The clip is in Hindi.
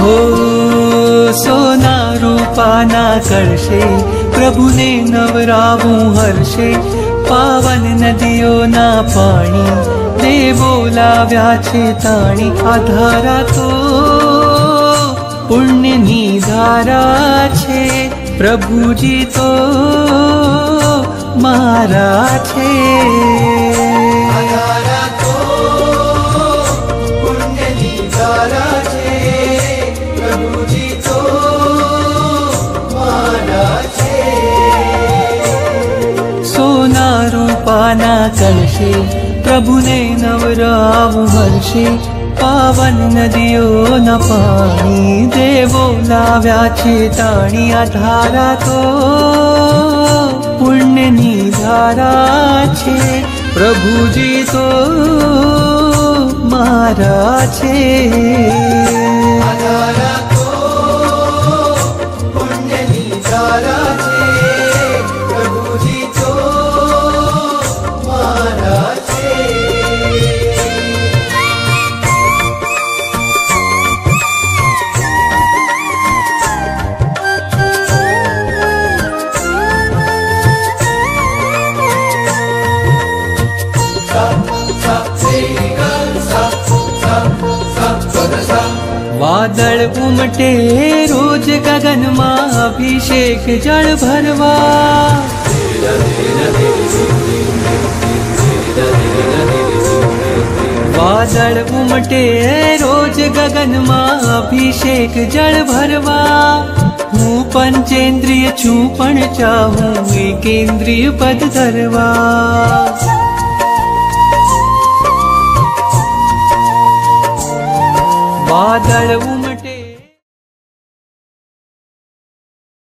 हो सोना रूपाना करशे प्रभुने नवरावूं हर्षे पावन नदीओना पाणी देवो लाव्या छे ताणी आ धारा तो पुण्यनी धारा छे प्रभुजी तो मारा छे आ धारा तो पुण्यनी धारा छे प्रभुजी तो मारा छे सोना रूपाना कलशे प्रभुने नवरावूं हर्षे पावन नदीओ न पाणी देवो लाव्या छे ताणी आ धारा तो पुण्यनी धारा छे प्रभुजी तो मारा छे आ धारा तो पुण्यनी धारा छे प्रभुजी तो मारा छे। वादळ उमटे रोज गगन में अभिषेक जल भरवा वादळ उमटे रोज गगन में अभिषेक जल भरवा हूँ पंचेन्द्रिय छू पण चाहूँ एकेन्द्रिय पद धरवा वादळ